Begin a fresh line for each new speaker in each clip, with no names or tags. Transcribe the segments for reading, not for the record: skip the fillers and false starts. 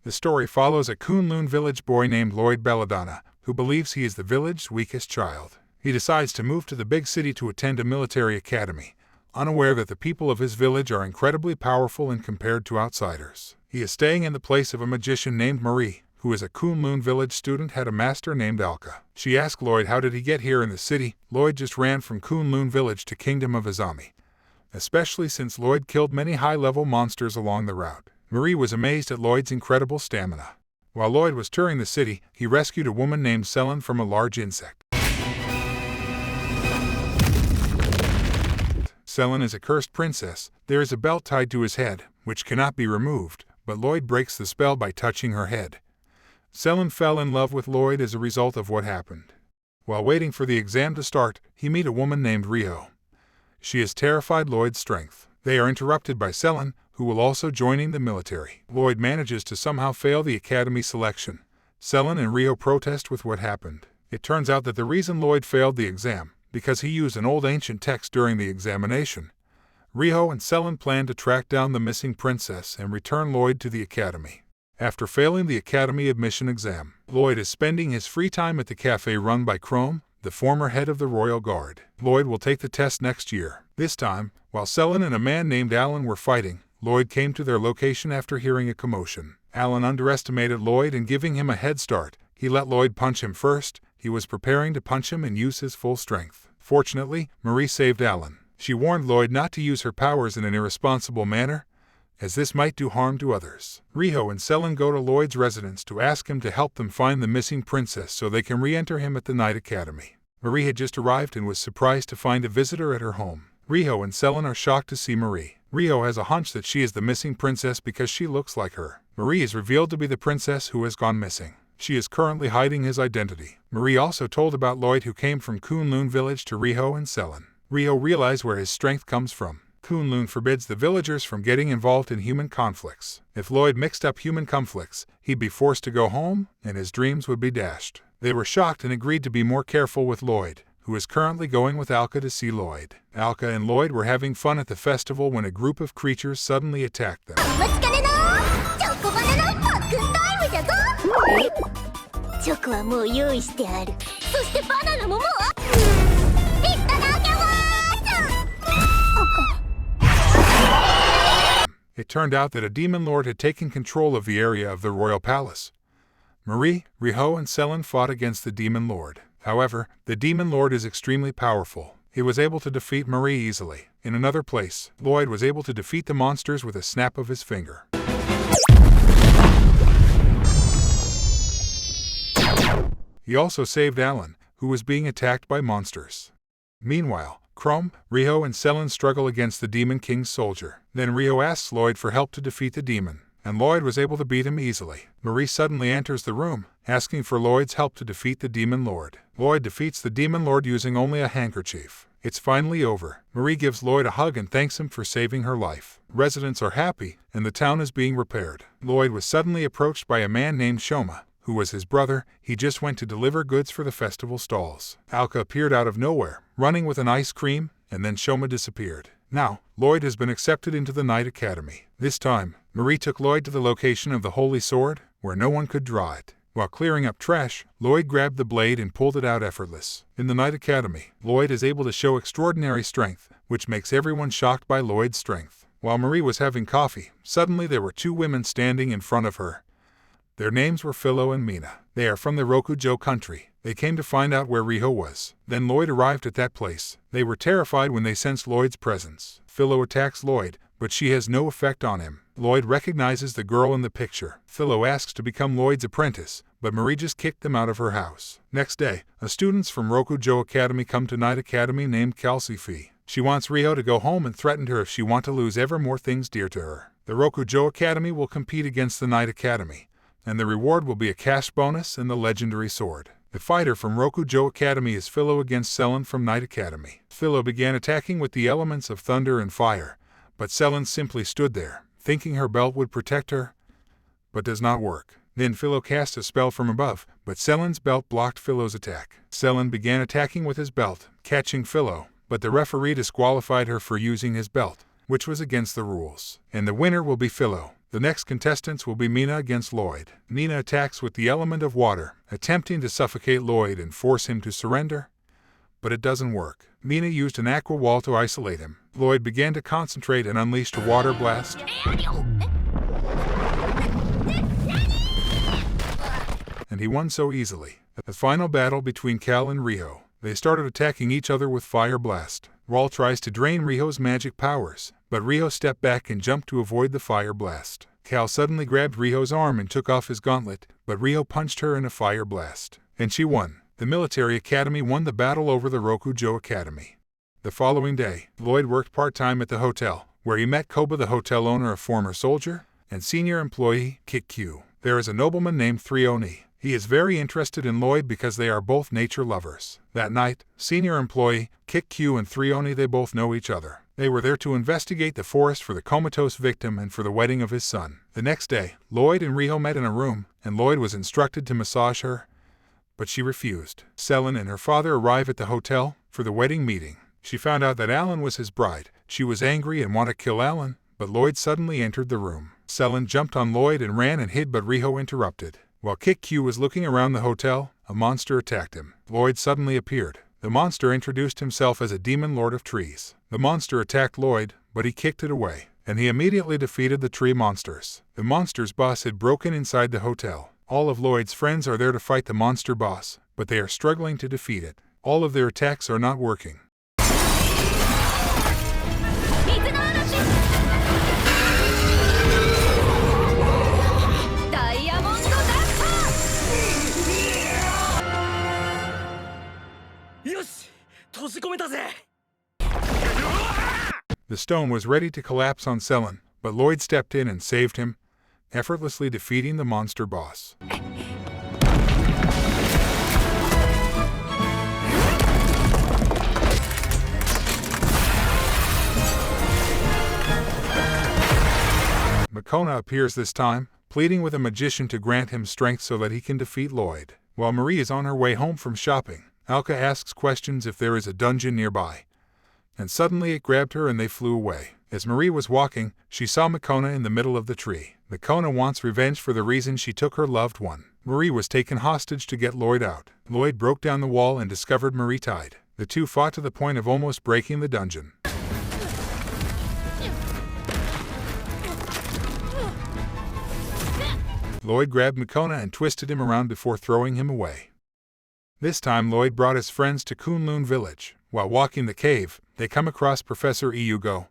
The story follows a Kunlun village boy named Lloyd Belladonna, who believes he is the village's weakest child. He decides to move to the big city to attend a military academy, unaware that the people of his village are incredibly powerful and compared to outsiders. He is staying in the place of a magician named Marie, who is a Kunlun village student had a master named Alka. She asked Lloyd how did he get here in the city. Lloyd just ran from Kunlun village to Kingdom of Azami, especially since Lloyd killed many high-level monsters along the route. Marie was amazed at Lloyd's incredible stamina. While Lloyd was touring the city, he rescued a woman named Selen from a large insect. Selen is a cursed princess. There is a belt tied to his head, which cannot be removed, but Lloyd breaks the spell by touching her head. Selen fell in love with Lloyd as a result of what happened. While waiting for the exam to start, he meets a woman named Rio. She has terrified Lloyd's strength. They are interrupted by Selen, who will also joining the military. Lloyd manages to somehow fail the academy selection. Selen and Rio protest with what happened. It turns out that the reason Lloyd failed the exam, because he used an old ancient text during the examination. Rio and Selen plan to track down the missing princess and return Lloyd to the academy. After failing the academy admission exam, Lloyd is spending his free time at the cafe run by Chrome, the former head of the Royal Guard. Lloyd will take the test next year. This time, while Selen and a man named Alan were fighting, Lloyd came to their location after hearing a commotion. Alan underestimated Lloyd and giving him a head start. He let Lloyd punch him first. He was preparing to punch him and use his full strength. Fortunately, Marie saved Alan. She warned Lloyd not to use her powers in an irresponsible manner, as this might do harm to others. Rio and Selen go to Lloyd's residence to ask him to help them find the missing princess so they can re-enter him at the Night Academy. Marie had just arrived and was surprised to find a visitor at her home. Rio and Selen are shocked to see Marie. Rio has a hunch that she is the missing princess because she looks like her. Marie is revealed to be the princess who has gone missing. She is currently hiding his identity. Marie also told about Lloyd, who came from Kunlun village to Rio and Selen. Rio realized where his strength comes from. Kunlun forbids the villagers from getting involved in human conflicts. If Lloyd mixed up human conflicts, he'd be forced to go home, and his dreams would be dashed. They were shocked and agreed to be more careful with Lloyd, who is currently going with Alka to see Lloyd. Alka and Lloyd were having fun at the festival when a group of creatures suddenly attacked them. It turned out that a demon lord had taken control of the area of the royal palace. Marie, Rio, and Selen fought against the demon lord. However, the demon lord is extremely powerful. He was able to defeat Marie easily. In another place, Lloyd was able to defeat the monsters with a snap of his finger. He also saved Alan, who was being attacked by monsters. Meanwhile, Chrome, Rio, and Selen struggle against the Demon King's soldier. Then Rio asks Lloyd for help to defeat the demon, and Lloyd was able to beat him easily. Marie suddenly enters the room, asking for Lloyd's help to defeat the demon lord. Lloyd defeats the demon lord using only a handkerchief. It's finally over. Marie gives Lloyd a hug and thanks him for saving her life. Residents are happy, and the town is being repaired. Lloyd was suddenly approached by a man named Shoma, who was his brother. He just went to deliver goods for the festival stalls. Alka appeared out of nowhere, running with an ice cream, and then Shoma disappeared. Now, Lloyd has been accepted into the Night Academy. This time, Marie took Lloyd to the location of the Holy Sword, where no one could draw it. While clearing up trash, Lloyd grabbed the blade and pulled it out effortless. In the Night Academy, Lloyd is able to show extraordinary strength, which makes everyone shocked by Lloyd's strength. While Marie was having coffee, suddenly there were two women standing in front of her. Their names were Philo and Mina. They are from the Rokujo country. They came to find out where Riho was. Then Lloyd arrived at that place. They were terrified when they sensed Lloyd's presence. Philo attacks Lloyd, but she has no effect on him. Lloyd recognizes the girl in the picture. Philo asks to become Lloyd's apprentice, but Marie just kicked them out of her house. Next day, students from Rokujo Academy come to Night Academy named Calcifi. She wants Riho to go home and threatened her if she want to lose ever more things dear to her. The Rokujo Academy will compete against the Night Academy, and the reward will be a cash bonus and the legendary sword. The fighter from Rokujo Academy is Philo against Selen from Night Academy. Philo began attacking with the elements of thunder and fire, but Selen simply stood there, thinking her belt would protect her, but does not work. Then Philo cast a spell from above, but Selen's belt blocked Philo's attack. Selen began attacking with his belt, catching Philo, but the referee disqualified her for using his belt, which was against the rules. And the winner will be Philo. The next contestants will be Mina against Lloyd. Mina attacks with the element of water, attempting to suffocate Lloyd and force him to surrender, but it doesn't work. Mina used an aqua wall to isolate him. Lloyd began to concentrate and unleashed a water blast, and he won so easily. The final battle between Cal and Riho. They started attacking each other with Fire Blast. Raul tries to drain Riho's magic powers, but Riho stepped back and jumped to avoid the Fire Blast. Cal suddenly grabbed Riho's arm and took off his gauntlet, but Riho punched her in a Fire Blast, and she won. The military academy won the battle over the Rokujo Academy. The following day, Lloyd worked part-time at the hotel, where he met Koba, the hotel owner, a former soldier, and senior employee, Kit Q. There is a nobleman named Threoni. He is very interested in Lloyd because they are both nature lovers. That night, senior employee, Kit Q and Threoni, they both know each other. They were there to investigate the forest for the comatose victim and for the wedding of his son. The next day, Lloyd and Riho met in a room, and Lloyd was instructed to massage her, but she refused. Selin and her father arrive at the hotel for the wedding meeting. She found out that Alan was his bride. She was angry and wanted to kill Alan, but Lloyd suddenly entered the room. Selin jumped on Lloyd and ran and hid, but Riho interrupted. While Kit Q was looking around the hotel, a monster attacked him. Lloyd suddenly appeared. The monster introduced himself as a demon lord of trees. The monster attacked Lloyd, but he kicked it away, and he immediately defeated the tree monsters. The monster's boss had broken inside the hotel. All of Lloyd's friends are there to fight the monster boss, but they are struggling to defeat it. All of their attacks are not working. The stone was ready to collapse on Selin, but Lloyd stepped in and saved him, effortlessly defeating the monster boss. Makona appears this time, pleading with a magician to grant him strength so that he can defeat Lloyd. While Marie is on her way home from shopping, Alka asks questions if there is a dungeon nearby, and suddenly it grabbed her and they flew away. As Marie was walking, she saw Makona in the middle of the tree. Makona wants revenge for the reason she took her loved one. Marie was taken hostage to get Lloyd out. Lloyd broke down the wall and discovered Marie tied. The two fought to the point of almost breaking the dungeon. Lloyd grabbed Makona and twisted him around before throwing him away. This time Lloyd brought his friends to Kunlun village. While walking the cave, they come across Professor Iugo,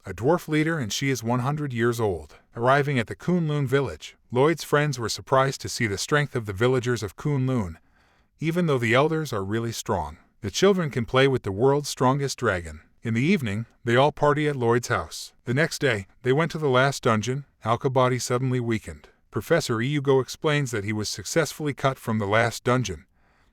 a dwarf leader, and she is 100 years old. Arriving at the Kunlun village, Lloyd's friends were surprised to see the strength of the villagers of Kunlun, even though the elders are really strong. The children can play with the world's strongest dragon. In the evening, they all party at Lloyd's house. The next day, they went to the last dungeon. Alka's body suddenly weakened. Professor Iugo explains that he was successfully cut from the last dungeon,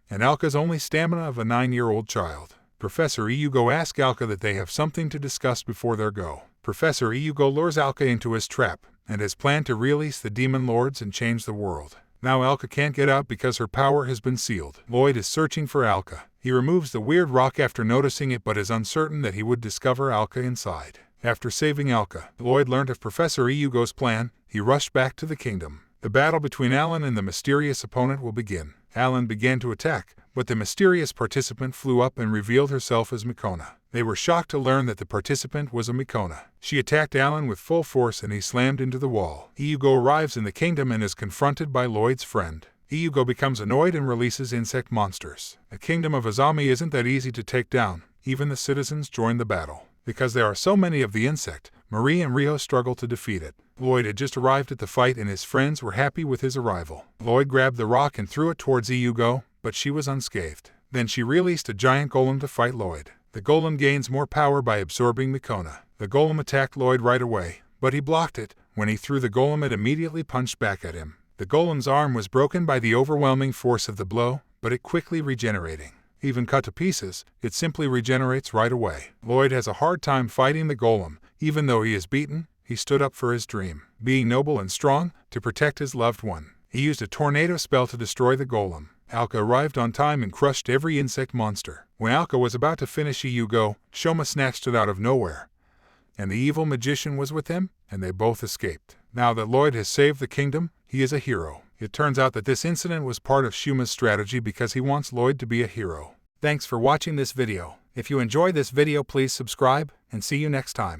and Alka's only stamina of a 9-year-old child. Professor Iugo asks Alka that they have something to discuss before their go. Professor Iugo lures Alka into his trap, and has planned to release the demon lords and change the world. Now Alka can't get out because her power has been sealed. Lloyd is searching for Alka. He removes the weird rock after noticing it, but is uncertain that he would discover Alka inside. After saving Alka, Lloyd learned of Professor Iugo's plan. He rushed back to the kingdom. The battle between Alan and the mysterious opponent will begin. Alan began to attack, but the mysterious participant flew up and revealed herself as Makona. They were shocked to learn that the participant was a Makona. She attacked Alan with full force and he slammed into the wall. Iugo arrives in the kingdom and is confronted by Lloyd's friend. Iugo becomes annoyed and releases insect monsters. The kingdom of Azami isn't that easy to take down. Even the citizens join the battle. Because there are so many of the insect, Marie and Riho struggle to defeat it. Lloyd had just arrived at the fight and his friends were happy with his arrival. Lloyd grabbed the rock and threw it towards Iugo, but she was unscathed. Then she released a giant golem to fight Lloyd. The golem gains more power by absorbing Makona. The golem attacked Lloyd right away, but he blocked it. When he threw the golem, it immediately punched back at him. The golem's arm was broken by the overwhelming force of the blow, but it quickly regenerating. Even cut to pieces, it simply regenerates right away. Lloyd has a hard time fighting the golem. Even though he is beaten, he stood up for his dream, being noble and strong, to protect his loved one. He used a tornado spell to destroy the golem. Alka arrived on time and crushed every insect monster. When Alka was about to finish Iugo, Shoma snatched it out of nowhere, and the evil magician was with him, and they both escaped. Now that Lloyd has saved the kingdom, he is a hero. It turns out that this incident was part of Shuma's strategy because he wants Lloyd to be a hero. Thanks for watching this video. If you enjoyed this video, please subscribe, and see you next time.